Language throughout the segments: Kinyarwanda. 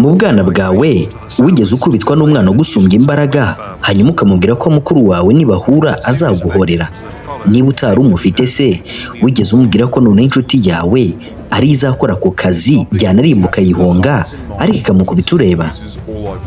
mu bwana bwawe wigeze ukubitwa n'umwana ugusumbya imbaraga hanyuma ukamubwira ko mukuru wawe nibahura azaguhorera? Niba utari umufite se wigeze umubwira ko none inshuti yawe ari izakora ako kazi byanarimbuka yihonga ariko ikamukubita ureba?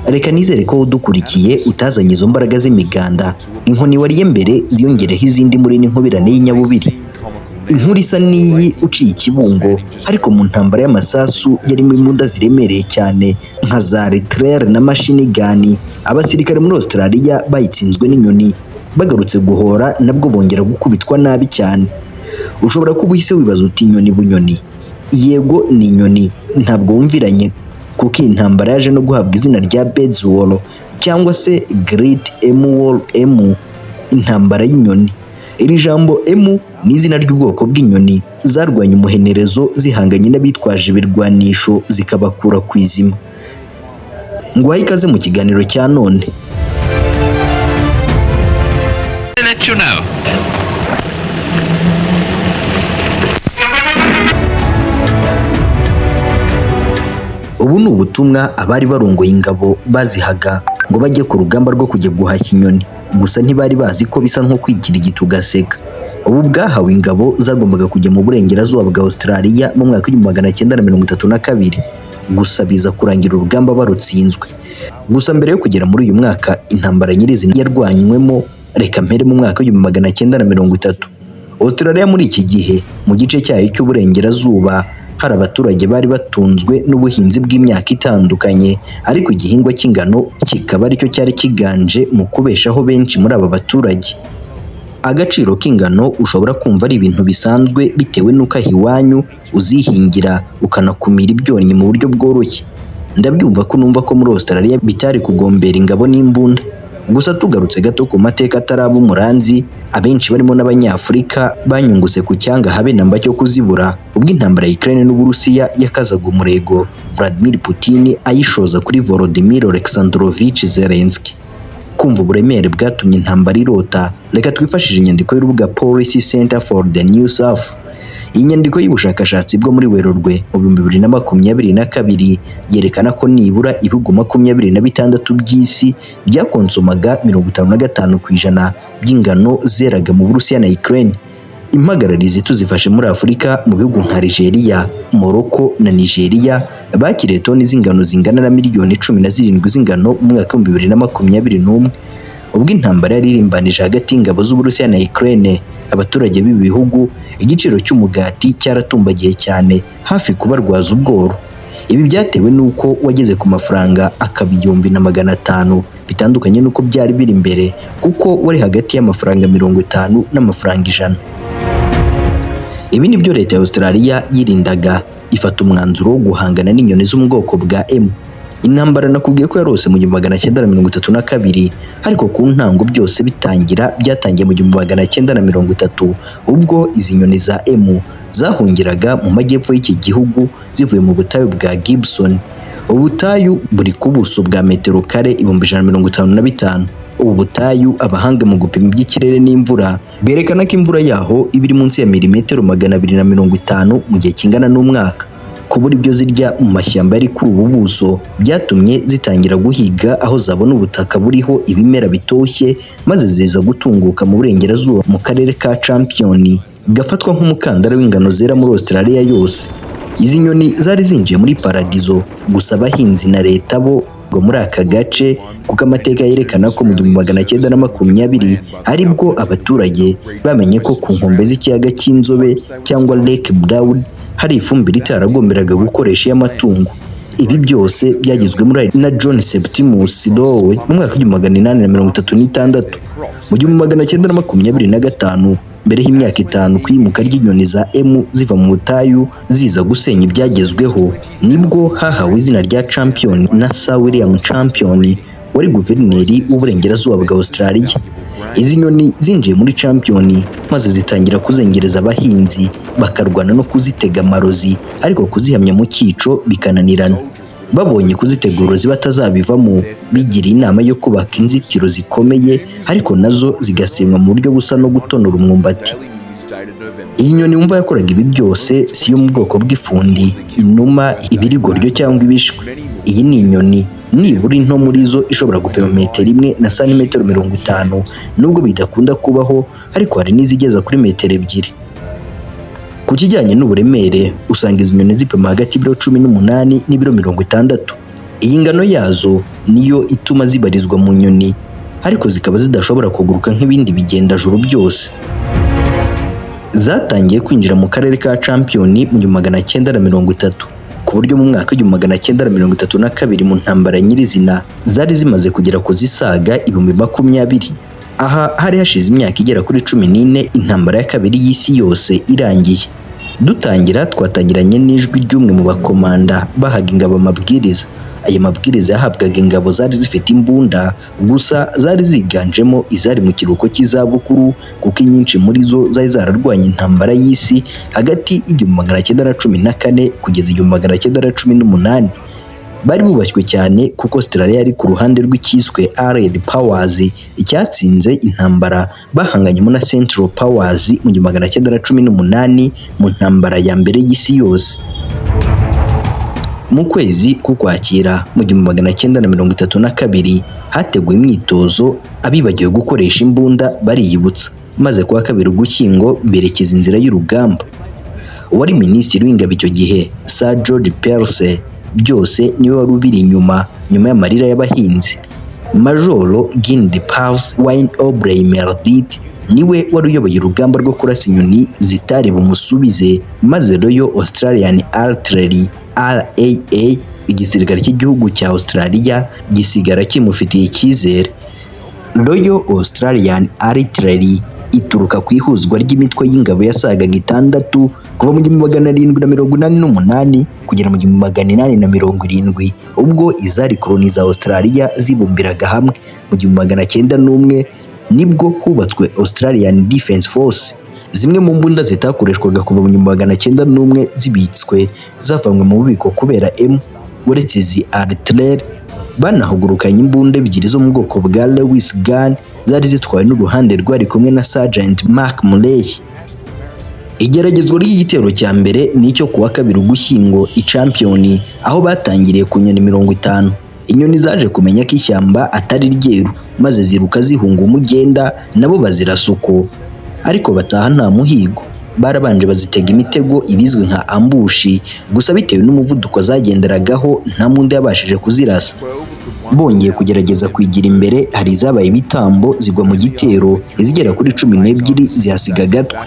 Reka nizere ko udukurikiye utazanye izo mbaraga z'imiganda, inkoni wariye mbere ziyongereho izindi muri n'inkubirane y'inyabubiri. Inkuru isa n'iyi uciye ikibungo ariko mu ntambara y'amasasu yarimo imbunda ziremereye cyane nka za Artillery na machine gun, abasirikare muri Australia bayitsinzwe n'inyoni, bagarutse guhora nabwo bongera gukubitwa nabi cyane. Ushobora kuba uhise wibaza uti inyoni bunyoni. Yego ni inyoni, ntabwo wumviranye kuko iyi ntambara yaje no guhabwa izina rya Birds War cyangwa se Great Emu War, emu intambara y'inyoni. Iri jambo emu ni izina ry'ubwoko bw'inyoni zarwanya umuhenerezo zihanganye n'abitwaje ibirwanisho zikabakura ku izima. Ngwaye ikaze mu kiganiro cya none. Ubu ni ubutumwa abari barongoye ingabo bazihaga ngo bajye ku rugamba rwo kujya guhashya inyoni, gusa ntibari bazi ko bisa nko kwikirigita ugaseka. Ubu bwahawe ingabo zagombaga kujya mu burengerazuba bwa Australia mu mwaka w'1932, gusa biza kurangira urugamba barutsinzwe. Gusa mbere yo kugera muri uyu mwaka intambara nyirizina yarwanywemo, reka mpere mu mwaka w'1930. Australia muri iki gihe mu gice cyayo cy'uburengerazuba hari abaturage bari batunzwe n'ubuhinzi bw'imyaka itandukanye, ariko igihingwa cy'ingano kikaba aricyo cyari kiganje mu kubeshaho benshi muri aba baturage. Agaciro k'ingano ushobora kumva ari ibintu bisanzwe bitewe n'uko aho iwanyu uzihingira ukanakumira ibyonnyi mu buryo bworoshye. Ndabyumva ko numva ko muri Australia bitari kugombera ingabo n'imbunda. Gusa tugarutse gato ku mateka ataraba umuranzi, abenshi barimo n'Abanyafurika banyunguse ku cyanga habe namba cyo kuzibura ubwo intambara ya Ukraine n'Uburusiya yakazaga umurego Vladimir Putin ayishoza kuri Volodymyr Alexandrovich Zelensky. Kumva uburemere bwatumye intambara irota, reka twifashishije inyandiko y'urubuga Policy Center for the New South. Iyi nyandiko y'ubushakashatsi bwo muri Werurwe mu 2022 yerekana ko nibura ibihugu 26 by'isi byakonsomaga 55% by'ingano zeraga mu Burusiya na Ukraine. Impagararizi tuzifashe muri Afurika mu bihugu nka Algeria, Morocco na Nigeria bakiriye toni z'ingano zingana na miliyoni 17 z'ingano mu mwaka wa 2021. Ubwo intambara yaririmbanije hagati y'ingabo z'Uburusiya na Ukraine, abaturage b'ibi bihugu igiciro cy'umugati cyaratumbagiye cyane hafi kubarwaza ubworo. Ibi byatewe nuko wageze ku mafaranga akaba 1,500, bitandukanye nuko byari biri imbere kuko wari hagati y'amafaranga 50 n'amafaranga 100. Ibi nibyo leta ya Australia yirindaga, ifata umwanzuro wo guhangana n'inyoni zo mu bwoko bwa emu. Intambara nakubwiye ko yarose mu 1932, ariko ku ntango byose byatangiye mu 1930 ubwo izi nyoni za emu zahungiraga mu majyepfo y'iki gihugu zivuye mu butayu bwa Gibson. Ubutayu buri ku buso bwa metero kare 155. Ubu butayu abahanga mu gupima iby'ikirere n'imvura berekana ko imvura yaho ibiri munsi ya milimetero 250 mu gihe kingana n'umwaka. Kubura ibyo zirya mu mashyamba yari kuri ubu buso byatumye zitangira guhiga aho zabona ubutaka buriho ibimera bitoshye, maze ziza gutunguka mu burengerazuba mu karere ka Champion gafatwa nk'umukandara w'ingano zera muri Australia yose. Izi nyoni zari zinjiye muri paradizo, gusa abahinzi na leta bo ngo muri aka gace kuko amateka yerekana ko mu 1920 aribwo abaturage bamenye ko ku nkombe z'ikiyaga cy'Inzobe cyangwa Lake Brown hari ifumbire itaragomberaga gukoresha y'amatungo. Ibi byose byagizwe muri na John Septimus Lowe mu mwaka wa 1836. Mu 1925, mbere y'imyaka 5 kwimuka ry'inyoni za emu ziva mu butayu ziza gusenya ibyagezweho, nibwo hahawe izina rya Champion na Sir William Champion wari guverineri w'uburengerazuba bwa Australia. Izi nyoni zinjiye muri Champion maze zitangira kuzengereza abahinzi, bakarwana no kuzitega amarozi, ariko kuzihamya mu cyico bikananirana. Babonye kuzitegura zibatazabivamo, bigiriye inama yo kubaka inzitiro zikomeye ariko nazo zigasenywa mu buryo busa no gutonora umwumbati. Iyi nyoni wumva yakoraga ibi byose si yo mu bwoko bw'ifundi, inuma, ibirigoryo cyangwa ibishwi. Iyi ni inyoni nibura into muri zo ishobora gupima metero 1 na santimetero 50, nubwo bidakunda kubaho ariko hari n'izigeza kuri metero 2. Ku kijyanye n'uburemere usanga izi nyoni zipima hagati y'ibiro 18 n'ibiro 60. Iyi ngano yazo niyo ituma zibarizwa mu nyoni, ariko zikaba zidashobora kuguruka nk'ibindi bigendajuru byose. Zatangiye kwinjira mu karere ka Champion mu 1930, ku buryo mu mwaka wa 1932 mu ntambara nyirizina zari zimaze kugera ku zisaga 20,000. Aha hari hashize imyaka igera kuri 14 intambara ya kabiri y'isi yose irangiye. Dutangira twatangiranye n'ijwi ry'umwe mu bakomanda bahaga ingabo amabwiriza. Aya mabwiriza yahabwaga ingabo zari zifite imbunda, gusa zari ziganjemo izari mu kiruhuko cy'izabukuru, kuko inyinshi muri zo zari zararwanye intambara y'isi hagati y'1914 kugeza 1918. Bari bubashywe cyane kuko Australia yari ku ruhande rw'ikiswe Allied Powers, icyatsinze intambara bahanganyemo na Central Powers mu 1918 mu ntambara ya mbere y'isi yose. Mu kwezi k'Ukwakira mu 1932 hateguwe imyitozo, abibagiwe gukoresha imbunda bariyibutsa, maze kuwa 2 Ugushyingo berekeza inzira y'urugamba. Uwari minisitiri w'ingabo icyo gihe Sir George Pearce byose niwe wari ubiri nyuma y'amarira y'abahinzi. Majoro Guy Pavs Wayne Aubrey Meredith niwe wari uyoboye urugamba rwo kurasa inyoni zitari bumusubize, maze Royal Australian Artillery RAA, igisirikare cy'igihugu cya Australia, gisigara kimufitiye icyizere. Royal Australian Artillery ituruka ku ihuzwa ry'imitwe y'ingabo yasagaga 6 kuva mu 1788 kugera mu 1870, ubwo izari koloni za Australia zibumbiraga hamwe. Mu 1901 nibwo hubatswe Australian Defence Force. Zimwe mu mbunda zitakoreshwaga kuva mu 1901 zibitswe zavanywe mu bubiko kubera uretse izi artillery banahugurukanye imbunda 2 zo mu bwoko bwa Lewis gun zari zitwawe n'uruhande rwari kumwe na Sergeant Mark Murray. Igeragezwa ry'igitero cya mbere nicyo kuwa 2 Ugushyingo i Champion, aho batangiriye ku nyoni 50. Inyoni zaje kumenya ko ishyamba atari ryeru, maze ziruka zihunga umugenda, nabo bazirasuko, ariko bataha nta muhigo. Barabanje bazitega imitego ibizwe nka ambushi, gusa bitewe n'umuvuduko zagenderagaho nta mundi yabashije kuzirasa. Bongeye kugerageza kwigira imbere, hari izabaye ibitambo zigwa mu gitero, izigera kuri 12 zihasiga gatwe.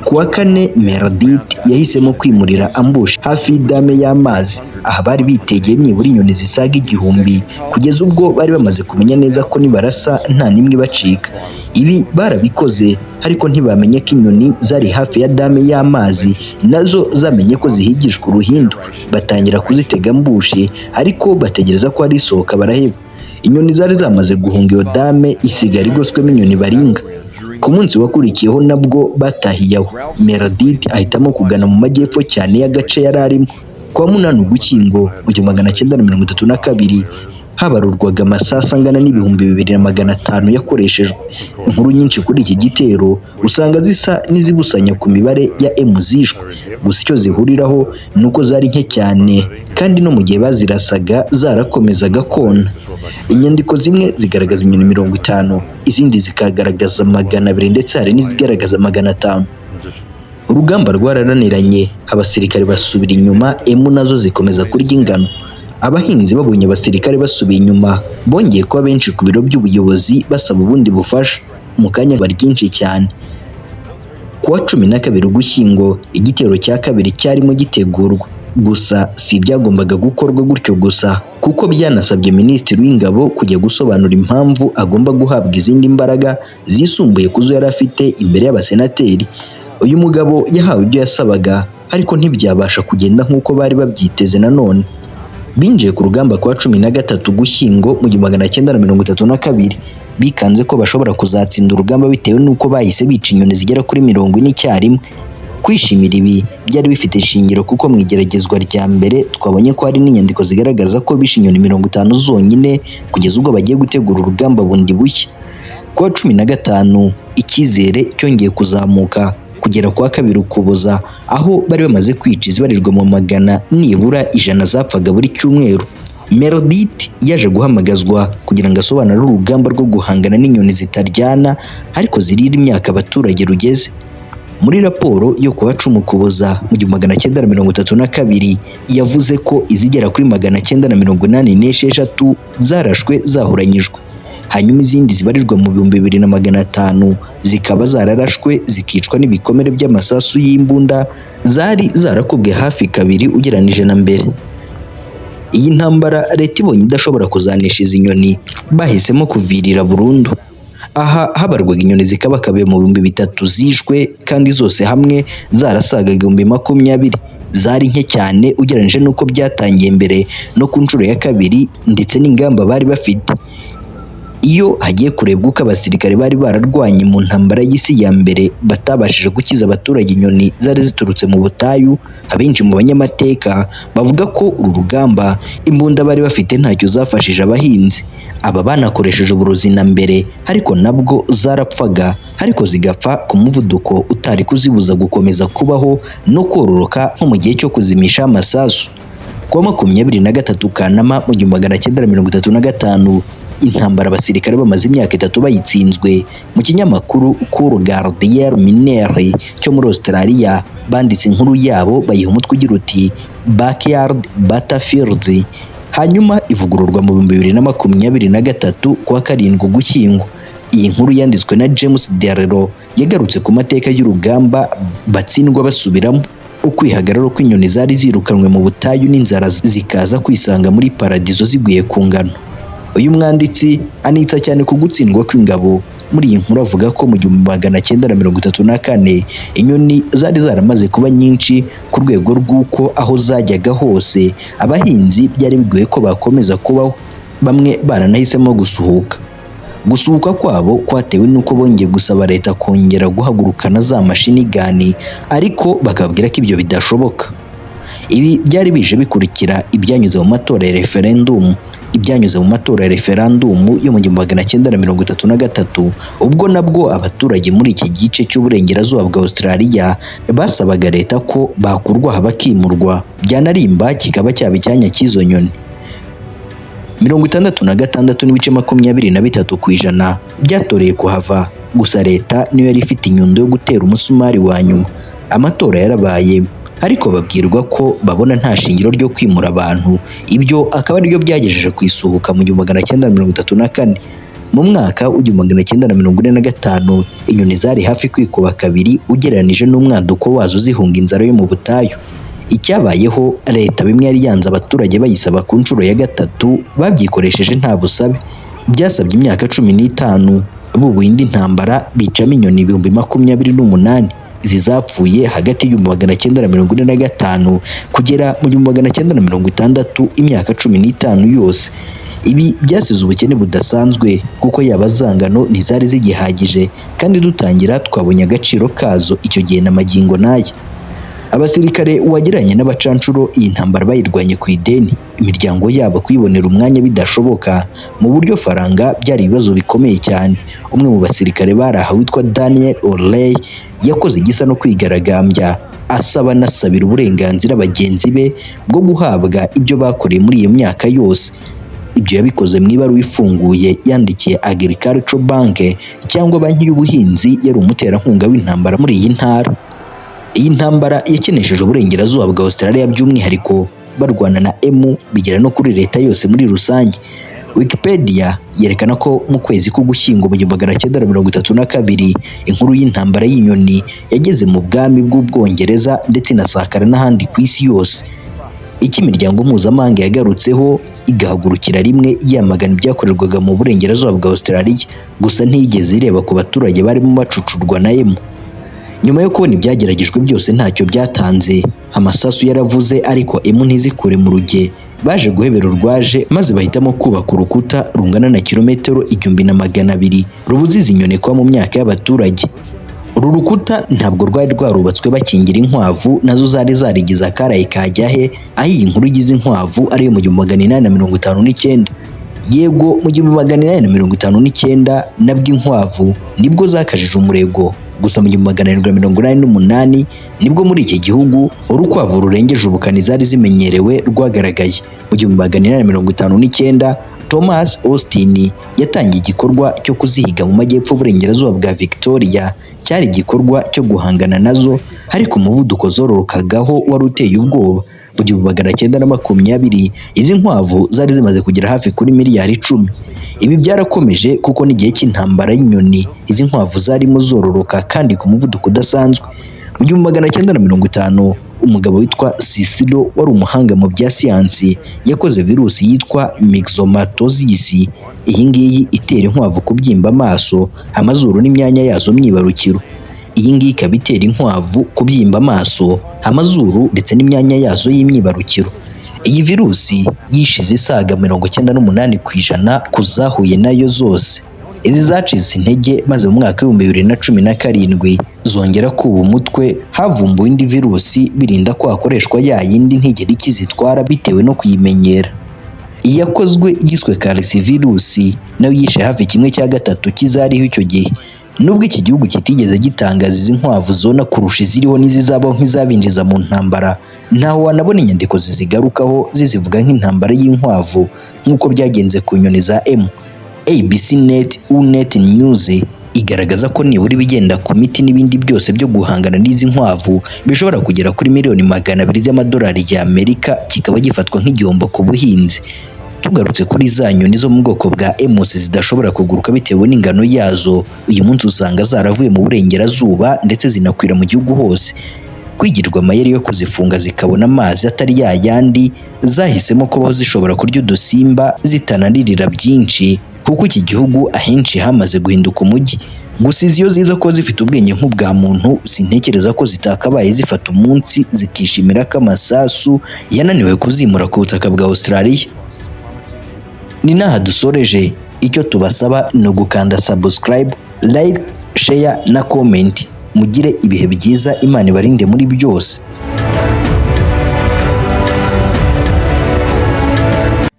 Kuwa 4 Meredith yahisemo kwimurira ambushi hafi y'idame y'amazi, aha bari bitegeye nibura inyoni zisaga 1000, kugeza ubwo bari bamaze kumenya neza ko nibarasa nta nimwe bacika. Ibi barabikoze, ariko ntibamenye ko inyoni zari hafi ya dame y'amazi nazo zamenye ko zihigishwa uruhindu, batangira kuzitega ambushi, ariko bategereza ko ari isohoka baraheba. Inyoni zari zamaze guhunga iyo dame isigara igoswemo inyoni baringa. Ku munsi wakurikiyeho nabwo batahiye aho, Meredith ahitamo kugana mu majyepfo cyane y'agace yari arimo. Kwa 8 Ugushyingo mu 1932 habarurwaga amasasu angana n'ibihumbi 2500 yakoreshejwe. Inkuru nyinshi kuri iki gitero usanga zisa n'izibusanya ku mibare ya zishwe, gusa icyo zihuriraho nuko zari nke cyane, kandi no mu gihe bazirasaga zarakomezaga kona. Inyandiko zimwe zigaragaza inyoni 50, izindi zikagaragaza 200 ndetse hari n'izigaragaza 500. Urugamba rwararaniranye, abasirikare basubira inyuma, nazo zikomeza kurya ingano. Abahinzi babonye abasirikare basubiye inyuma, bongeye kuba benshi ku biro by'ubuyobozi basaba ubundi bufasha. Mu kanya bari byinshi cyane. Kuwa 12 Ugushyingo igitero cya kabiri cyarimo gitegurwa, gusa si byagombaga gukorwa gutyo gusa, kuko byanasabye minisitiri w'ingabo kujya gusobanura impamvu agomba guhabwa izindi mbaraga zisumbuye kuzo yari afite imbere y'abasenateri. Uyu mugabo yahawe ibyo yasabaga, ariko ntibyabasha kugenda nk'uko bari babyiteze. Nanone binjiye ku rugamba kwa 13 Ugushyingo mu 1932, bikanze ko bashobora kuzatsinda urugamba bitewe n'uko bahise bica inyoni zigera kuri 40 icyarimwe. Kwishimira ibi byari bifite ishingiro, kuko mu igeragezwa rya mbere twabonye ko hari n'inyandiko zigaragaza ko bishe inyoni 50 zonyine kugeza ubwo bagiye gutegura urugamba bundi bushya. Kuwa 15 icyizere cyongeye kuzamuka, kugera kwa 2 Ukuboza, aho bari bamaze kwica izibarirwa mu magana nibura 100 zapfaga buri cyumweru. Merodith yaje guhamagazwa kugira ngo asobanure urugamba rwo guhangana n'inyoni zitaryana ariko zirira imyaka abaturage rugeze. Muri raporo yo kuwa 10 Ukuboza mu 1932 yavuze ko izigera kuri 986 zarashwe zahuranyijwe, hanyuma izindi zibarirwa mu 2500 zikaba zararashwe zikicwa n'ibikomere by'amasasu y'imbunda zari zarakubwe hafi kabiri ugeranije na mbere. Iyi ntambara leta ibonye idashobora kuzanisha izi nyoni, bahisemo kuvirira burundu. Aha habarwaga inyoni zikabakabiye mu 3000 zishwe, kandi zose hamwe zarasagaga 20,000. Zari nke cyane ugeranije nuko byatangiye mbere no ku nshuro ya kabiri ndetse n'ingamba bari bafite. Iyo hagiye kurebwa uko abasirikare bari bararwanye mu ntambara y'isi ya mbere batabashije gukiza abaturage inyoni zari ziturutse mu butayu, abenshi mu banyamateka bavuga ko uru rugamba imbunda bari bafite ntacyo zafashije abahinzi. Aba banakoresheje uburozi na mbere, ariko nabwo zarapfaga, ariko zigapfa ku muvuduko utari kuzibuza gukomeza kubaho no kororoka nko mu gihe cyo kuzimisha amasasu. Kuwa 23 Kanama mu 1935 intambara abasirikare bamaze imyaka 3 bayitsinzwe. Mu kinyamakuru Cour Gardier Minere cyo muri Australia banditse inkuru yabo bayiha umutwe ugira uti Backyard Battlefields, hanyuma ivugururwa mu 2023 kuwa 7 Ugushyingo. Iyi nkuru yanditswe na James Derero yagarutse ku mateka y'urugamba batsindwa basubiramo, ukwihagararo kw'inyoni zari zirukanwe mu butayu n'inzara zikaza kwisanga muri paradizo ziguye ku ngano. Uyu mwanditsi anitsa cyane ku gutsindwa kw'ingabo. Muri iyi nkuru avuga ko mu 1934 inyoni zari zaramaze kuba nyinshi ku rwego rw'uko aho zajyaga hose abahinzi byari bigoye ko bakomeza kubaho, bamwe baranahisemo gusuhuka. Gusuhuka kwabo kwatewe nuko bongeye gusaba leta kongera guhagurukana za mashini gani, ariko bakabwira ko ibyo bidashoboka. Ibi byari bije bikurikira ibyanyuze mu matora ya referendum. Ibyanyuze mu matora ya referendum yo mu 1933, ubwo nabwo abaturage muri iki gice cy'uburengerazuba bwa Australia basabaga leta ko bakurwa bakimurwa, byanarimba kikaba cyaba icyanya cy'izo nyoni. 66.23% byatoreye kuhava, gusa leta niyo yari ifite inyundo yo gutera umusumari wa nyuma. Amatora yarabaye, ariko babwirwa ko babona nta shingiro ryo kwimura abantu. Ibyo akaba ari byo byagejeje ku isuhuka mu 1934. Mu mwaka wa 1945 inyoni zari hafi kwikuba kabiri ugereranije n'umwaduko wazo zihunga inzara yo mu butayu. Icyabayeho, leta bimwe yari yanze abaturage bayisaba ku nshuro ya 3 babyikoresheje nta busabe. Byasabye imyaka 15 bubuye indi ntambara bicamo inyoni 28,000. Izi zapfuye hagati y'u 1945 kugera mu 1960, imyaka 15 yose. Ibi byasize ubukene budasanzwe kuko yaba zangano ntizari zigihagije, kandi dutangira twabonye agaciro kazo icyo gihe na magingo naye. Abasirikare wagiranye n'abacancuro iyi ntambara bayirwanye ku ideni, imiryango yabo kwibonera umwanya bidashoboka. Mu buryo faranga byari ibibazo bikomeye cyane. Umwe mu basirikare baraha witwa Daniel O'Reilly yakoze igisa no kwigaragambya asaba nasabira uburenganzira bagenzi be bwo guhabwa ibyo bakoreye muri iyo myaka yose. Ibyo yabikoze mu ibaruwa ifunguye yandikiye Agricultural Bank cyangwa banki y'ubuhinzi yari umuterankunga w'intambara muri iyi ntara. Iyi ntambara yakenesheje uburengerazuba bwa Australia by'umwihariko barwana na emu bigera no kuri leta yose muri rusange. Wikipedia yerekana ko mu kwezi k'Ugushyingo mu 1932 inkuru y'intambara y'inyoni yageze mu bwami bw'Ubwongereza ndetse inasakara n'ahandi ku isi yose. Iki imiryango mpuzamahanga yagarutseho igahagurukira rimwe yamagana ibyakorerwaga mu burengerazuba bwa Australia, gusa ntiyigeze ireba ku baturage barimo bacucurwa na emu. Nyuma yo kubona ibyageragejwe byose ntacyo byatanze, amasasu yaravuze ariko emu ntizikure mu ruge. Baje guhebera urwaje maze bahitamo kubaka urukuta rungana na kilometero 1200 rubuza izi nyoni kuba mu myaka y'abaturage. Uru rukuta ntabwo rwari rwarubatswe bakingira inkwavu, nazo zari zarigize akaraye kajyahe, aho iyi nkuru igize inkwavu ariyo mu 1859. Yego mu 1859 nabwo inkwavu nibwo zakajije umurego, Gusa mu 1788 nibwo muri iki gihugu urukwavu rurengeje ubukana zari zimenyerewe rwagaragaye. Mu 1859 Thomas Austin yatangiye igikorwa cyo kuzihiga mu majyepfo burengerazuba bwa Victoria. Cyari igikorwa cyo guhangana nazo, ariko umuvuduko zororokagaho wari uteye ubwoba. Mu 1920 izi nkwavu zari zimaze kugera hafi kuri miliyari 10. Ibi byarakomeje kuko n'igihe cy'intambara y'inyoni izi nkwavu zarimo zororoka kandi ku muvuduko udasanzwe. Mu 1950 umugabo witwa Cicero wari umuhanga mu bya siyansi yakoze virusi yitwa myxomatosis. Iyi ngiyi itera inkwavu kubyimba amaso, amazuru n'imyanya yazo myibarukiro. Iyi ngiyi ikaba itera inkwavu kubyimba amaso, amazuru ndetse n'imyanya yazo y'imyibarukiro. Iyi virusi yishize isaga 98% kuzahuye nayo zose. Izi zacitse intege maze mu mwaka wa 2017 zongera kuba umutwe, havumbuwe indi virusi birinda ko hakoreshwa ya yindi ntigera ikizitwara bitewe no kuyimenyera. Iyi yakozwe yiswe Calci virusi nayo yishe hafi 1/3 kizariho icyo gihe. Nubwo iki gihugu kitigeze gitangaza izi nkwavu zona kurusha iziriho n'izizabaho nk'izabinjiza mu ntambara, ntaho wanabona inyandiko zizigarukaho zizivuga nk'intambara y'inkwavu nk'uko byagenze ku nyoni za M. ABC Net Unet News igaragaza ko nibura ibigenda ku miti n'ibindi byose byo guhangana n'izi nkwavu bishobora kugera kuri miliyoni 200 z'amadolari y'Amerika, kikaba gifatwa nk'igihombo ku buhinzi. Tugarutse kuri za nyoni zo mu bwoko bwa Emos zidashobora kuguruka bitewe n'ingano yazo, uyu munsi usanga zaravuye mu burengerazuba ndetse zinakwira mu gihugu hose. Kwigirwa amayeri yo kuzifunga zikabona amazi atari yayandi, zahisemo kubaho zishobora kurya udusimba zitananirira byinshi, kuko iki gihugu ahenshi hamaze guhinduka umujyi. Gusa iyo ziza ko zifite ubwenge nk'ubwa muntu, sintekereza ko zitakabaye zifata umunsi zikishimira ko amasasu yananiwe kuzimura ku butaka bwa Australia. Ni naha dusoreje. Icyo tubasaba ni ugukanda subscribe, like, share na comment. Mugire ibihe byiza, Imana ibarinde muri byose.